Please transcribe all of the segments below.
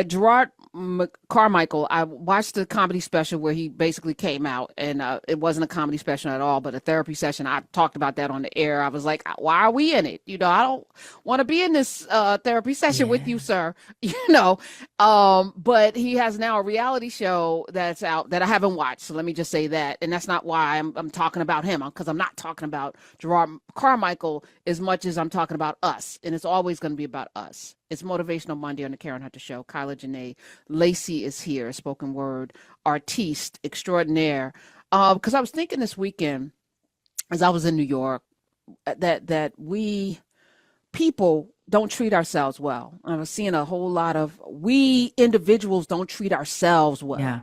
Jerrod Carmichael, I watched the comedy special where he basically came out, and it wasn't a comedy special at all, but a therapy session. I talked about that on the air. I was like, why are we in it? I don't want to be in this therapy session with Yeah. you, sir. But he has now a reality show that's out that I haven't watched. So let me just say that. And that's not why I'm talking about him, because I'm not talking about Jerrod Carmichael as much as I'm talking about us. And it's always going to be about us. It's Motivational Monday on the Karen Hunter Show. Kyla Janae Lacey is here, spoken word artiste extraordinaire. Because I was thinking this weekend, as I was in New York, that we people don't treat ourselves well. I was seeing a whole lot of we individuals don't treat ourselves well. Yeah.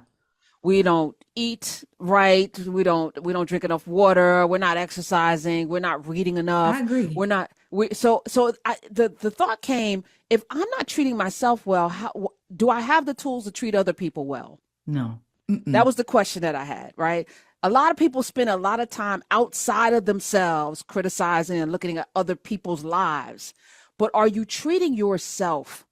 We don't eat right. We don't drink enough water. We're not exercising. We're not reading I enough. agree. We're not. The thought came: if I'm not treating myself well, how do I have the tools to treat other people well? No. That Mm-mm. was the question that I had. Right. A lot of people spend a lot of time outside of themselves, criticizing and looking at other people's lives. But are you treating yourself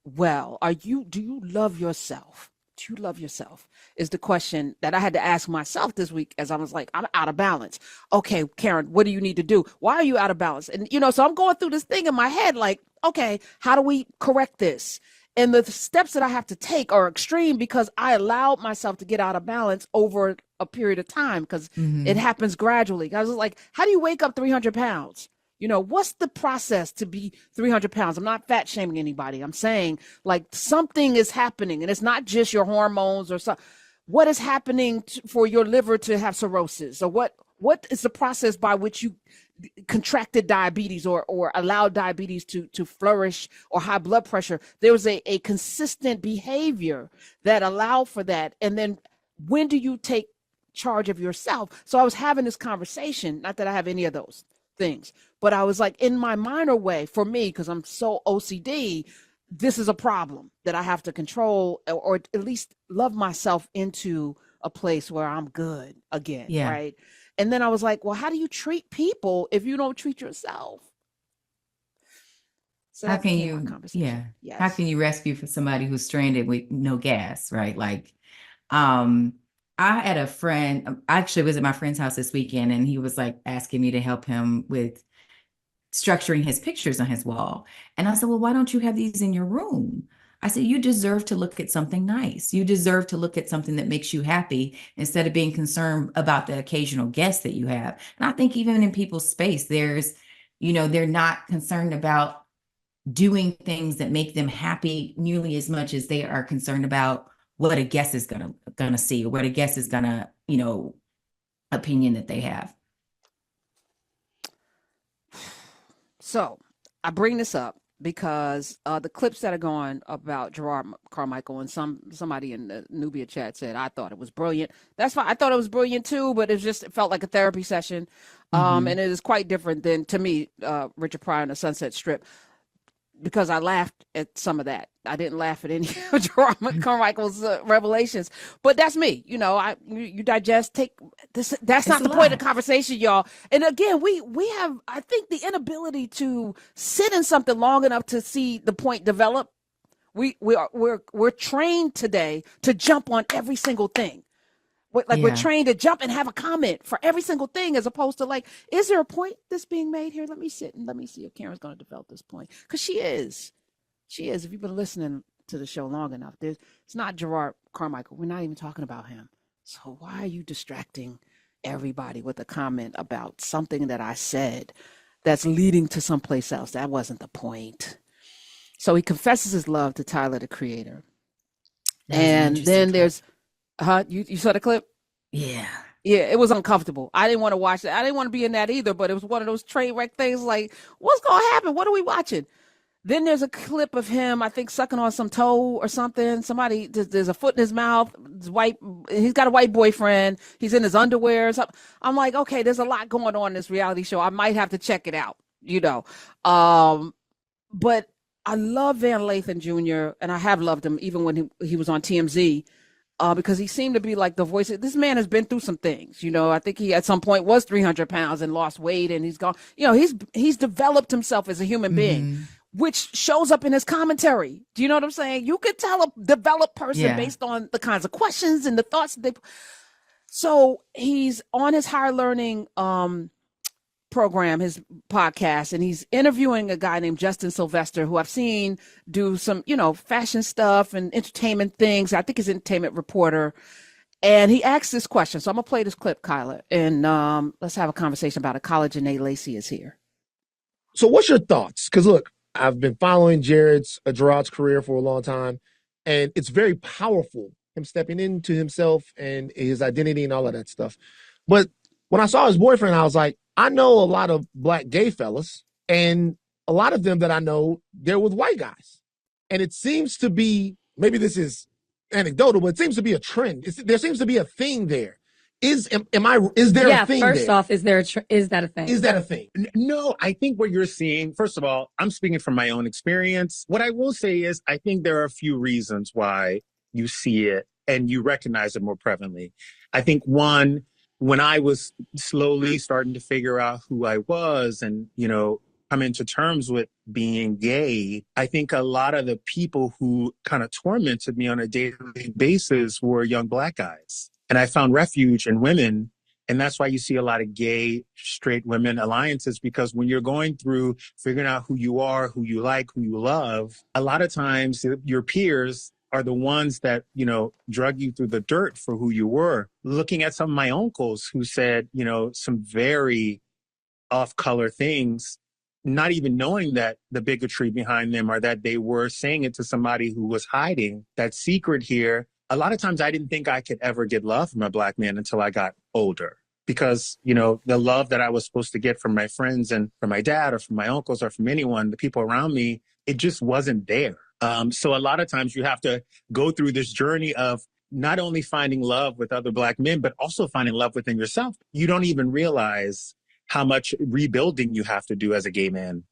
well? Do you love yourself? Do you love yourself? Is the question that I had to ask myself this week as I was like, I'm out of balance. Okay, Karen, what do you need to do? Why are you out of balance? And, so I'm going through this thing in my head like, okay, how do we correct this? And the steps that I have to take are extreme because I allowed myself to get out of balance over a period of time because it Mm-hmm. happens gradually. I was like, how do you wake up 300 pounds? What's the process to be 300 pounds? I'm not fat shaming anybody. I'm saying like something is happening and it's not just your hormones or something. What is happening for your liver to have cirrhosis, or what is the process by which you contracted diabetes or allowed diabetes to flourish, or high blood pressure? There was a consistent behavior that allowed for that. And then when do you take charge of yourself? So I was having this conversation, not that I have any of those things, but I was like, in my minor way, for me, because I'm so OCD, this is a problem that I have to control, or at least love myself into a place where I'm good again, Yeah. right? And then I was like, well, how do you treat people if you don't treat yourself? So How that can became our you, conversation. yeah. How Yes. can you rescue for somebody who's stranded with no gas, right? Like, um, I had a friend, I actually was at my friend's house this weekend and he was like asking me to help him with structuring his pictures on his wall. And I said, well, why don't you have these in your room? I said, you deserve to look at something nice. You deserve to look at something that makes you happy instead of being concerned about the occasional guest that you have. And I think even in people's space, they're not concerned about doing things that make them happy nearly as much as they are concerned about what a guest is gonna see, or what a guest is gonna, opinion that they have. So I bring this up because the clips that are going about Jerrod Carmichael, and somebody in the Nubia chat said I thought it was brilliant. That's fine. I thought it was brilliant too, but it felt like a therapy session, Mm-hmm. and it is quite different than, to me, Richard Pryor and the Sunset Strip, because I laughed at some of that. I didn't laugh at any of Jerrod Carmichael's revelations, but that's me. You digest, take this. That's It's not a the point of lot. the conversation, y'all. And again, we have, I think, the inability to sit in something long enough to see the point develop. We're trained today to jump on every single thing. We're Yeah. trained to jump and have a comment for every single thing, as opposed to like, is there a point that's being made here? Let me sit and let me see if Karen's going to develop this point, because she is. She is. If you've been listening to the show long enough, it's not Jerrod Carmichael. We're not even talking about him. So why are you distracting everybody with a comment about something that I said that's leading to someplace else? That wasn't the point. So he confesses his love to Tyler, the creator. That was an And interesting then clip. there's, you saw the clip? Yeah. Yeah, it was uncomfortable. I didn't want to watch it. I didn't want to be in that either, but it was one of those train wreck things like, what's going to happen? What are we watching? Then there's a clip of him, I think, sucking on some toe or something. There's a foot in his mouth. He's got a white boyfriend. He's in his underwear. So I'm like, okay, there's a lot going on in this reality show. I might have to check it out, you know. Um, but I love Van Lathan Jr., and I have loved him even when he was on TMZ, because he seemed to be like the voice. This man has been through some things, you know. I think he at some point was 300 pounds and lost weight, and he's gone. You know, he's developed himself as a human being. Mm-hmm. which shows up in his commentary. Do you know what I'm saying? You could tell a developed person based on the kinds of questions and the thoughts that they. So he's on his higher learning program, his podcast, and he's interviewing a guy named Justin Sylvester, who I've seen do some, fashion stuff and entertainment things. I think he's an entertainment reporter. And he asked this question. So I'm going to play this clip, Kyla, and let's have a conversation about it. College Janae Lacey is here. So what's your thoughts? Because look, I've been following Jerrod's career for a long time, and it's very powerful, him stepping into himself and his identity and all of that stuff. But when I saw his boyfriend, I was like, I know a lot of Black gay fellas, and a lot of them that I know, they're with white guys. And it seems to be, maybe this is anecdotal, but it seems to be a trend. There seems to be a thing there. Is there a thing first there? off, is that a thing? Is that a thing? No, I think what you're seeing, first of all, I'm speaking from my own experience. What I will say is I think there are a few reasons why you see it and you recognize it more prevalently. I think one, when I was slowly starting to figure out who I was and, come into terms with being gay, I think a lot of the people who kind of tormented me on a daily basis were young Black guys. And I found refuge in women. And that's why you see a lot of gay, straight women alliances, because when you're going through figuring out who you are, who you like, who you love, a lot of times your peers are the ones that, drug you through the dirt for who you were. Looking at some of my uncles who said, some very off-color things, not even knowing that the bigotry behind them or that they were saying it to somebody who was hiding that secret here. A lot of times I didn't think I could ever get love from a Black man until I got older, because, the love that I was supposed to get from my friends and from my dad or from my uncles or from anyone, the people around me, it just wasn't there. So a lot of times you have to go through this journey of not only finding love with other Black men, but also finding love within yourself. You don't even realize how much rebuilding you have to do as a gay man.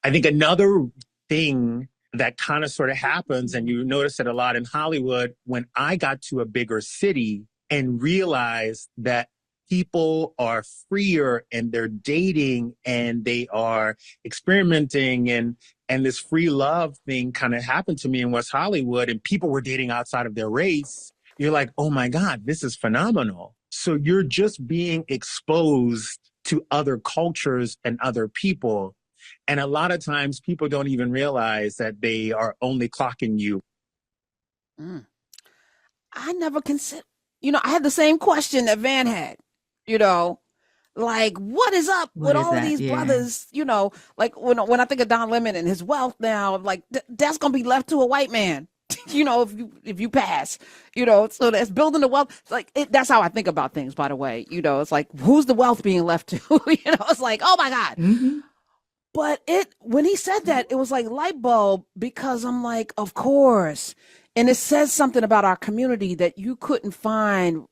I think another thing that kind of sort of happens, and you notice it a lot in Hollywood, when I got to a bigger city and realized that people are freer and they're dating and they are experimenting, and this free love thing kind of happened to me in West Hollywood, and people were dating outside of their race. You're like, oh my God, this is phenomenal. So you're just being exposed to other cultures and other people. And a lot of times people don't even realize that they are only clocking you. I never considered, I had the same question that Van had, like, what is up with all of these brothers, like when I think of Don Lemon and his wealth now, like that's going to be left to a white man, if you pass, so that's building the wealth. Like that's how I think about things, by the way, it's like, who's the wealth being left to, it's like, oh my God. Mm-hmm. But when he said that, it was like light bulb, because I'm like, of course. And it says something about our community that you couldn't find,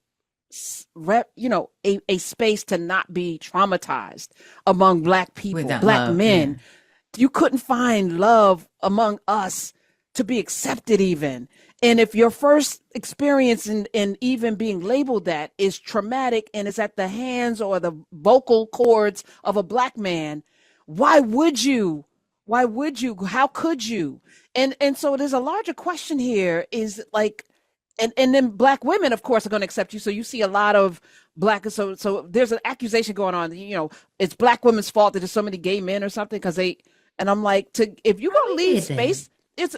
a space to not be traumatized among Black people, Black men. Yeah. You couldn't find love among us to be accepted even. And if your first experience in even being labeled that is traumatic and it's at the hands or the vocal cords of a Black man, why would you? How could you? And so there's a larger question here, is like, and then Black women, of course, are going to accept you. So you see a lot of so there's an accusation going on, it's Black women's fault that there's so many gay men or something, and I'm like, if you're going to leave space,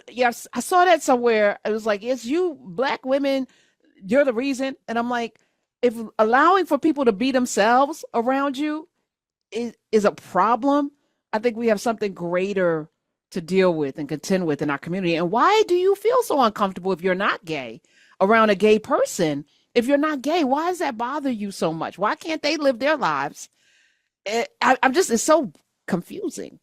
yes, I saw that somewhere. It was like, it's you Black women, you're the reason. And I'm like, if allowing for people to be themselves around you is a problem, I think we have something greater to deal with and contend with in our community. And why do you feel so uncomfortable if you're not gay around a gay person? If you're not gay, why does that bother you so much? Why can't they live their lives? It's so confusing.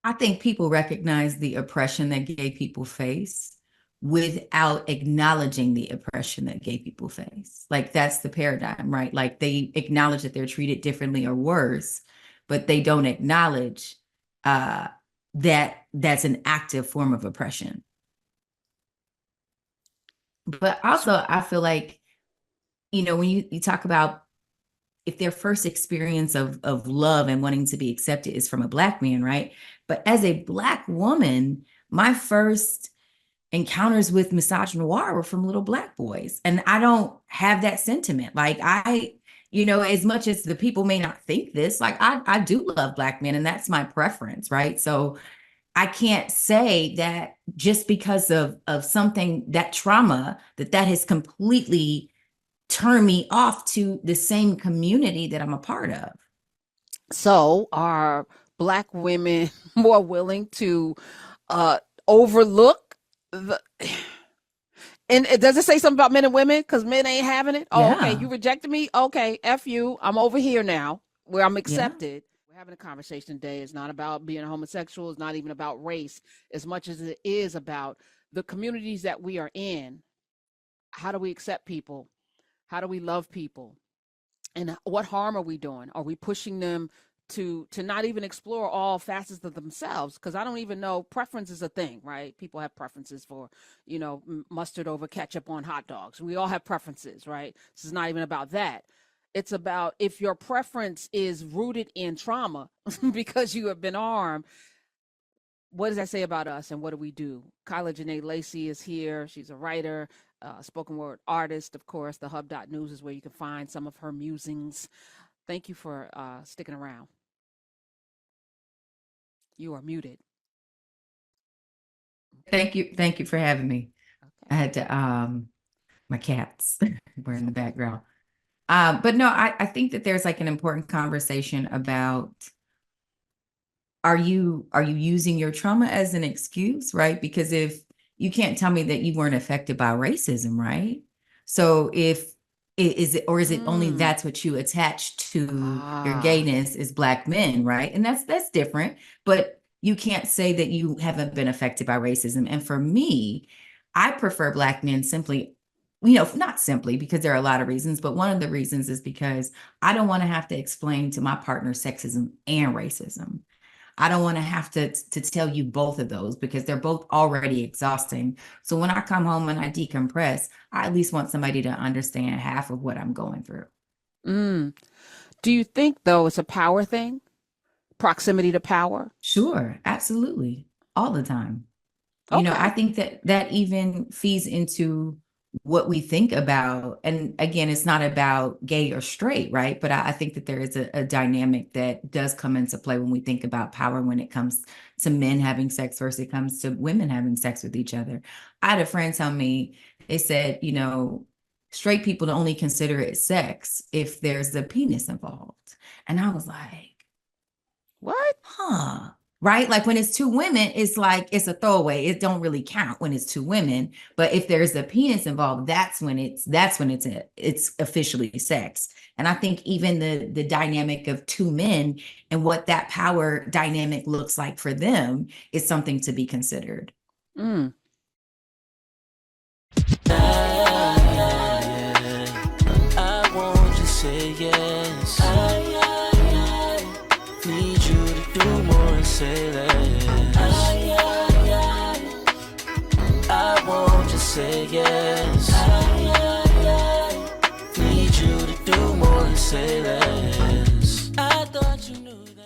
I think people recognize the oppression that gay people face without acknowledging the oppression that gay people face. Like, that's the paradigm, right? Like, they acknowledge that they're treated differently or worse, but they don't acknowledge that that's an active form of oppression. But also, I feel like, when you talk about if their first experience of love and wanting to be accepted is from a Black man, right? But as a Black woman, my first encounters with misogynoir were from little Black boys. And I don't have that sentiment. Like as much as the people may not think this, like I do love Black men, and that's my preference, right? So I can't say that just because of something, that trauma, that has completely turned me off to the same community that I'm a part of. So are Black women more willing to overlook the and does it say something about men and women? Because men ain't having it. Oh, okay. Yeah. You rejected me. Okay, F you. I'm over here now where I'm Yeah. accepted. We're having a conversation today. It's not about being homosexual. It's not even about race as much as it is about the communities that we are in. How do we accept people? How do we love people? And what harm are we doing? Are we pushing them to not even explore all facets of themselves? Because I don't even know, preference is a thing, right? People have preferences for, mustard over ketchup on hot dogs. We all have preferences, right? This is not even about that. It's about, if your preference is rooted in trauma because you have been harmed, what does that say about us, and what do we do? Kyla Janae Lacey is here. She's a writer, spoken word artist. Of course, the hub.news is where you can find some of her musings. Thank you for sticking around. You are muted. Thank you for having me. Okay. I had to my cats were in the background. But no, I think that there's like an important conversation about, are you using your trauma as an excuse, right? Because if you can't tell me that you weren't affected by racism, right? So is it only that's what you attach to your gayness is Black men, right? And that's different, but you can't say that you haven't been affected by racism. And for me, I prefer Black men simply, not simply because there are a lot of reasons, but one of the reasons is because I don't want to have to explain to my partner sexism and racism. I don't want to have to tell you both of those because they're both already exhausting. So when I come home and I decompress, I at least want somebody to understand half of what I'm going through. Do you think, though, it's a power thing? Proximity to power? Sure, absolutely. All the time. Okay. I think that even feeds into what we think about. And again, it's not about gay or straight, right? But I think that there is a dynamic that does come into play when we think about power, when it comes to men having sex versus it comes to women having sex with each other. I had a friend tell me, they said, straight people only consider it sex if there's a penis involved. And I was like, what? Huh. Right? Like when it's two women, it's like, it's a throwaway. It don't really count when it's two women. But if there's a penis involved, that's when it's officially sex. And I think even the dynamic of two men and what that power dynamic looks like for them is something to be considered. I want to say yes. Need you to do more and say less. I want to say yes. Need you to do more and say less. I thought you knew that.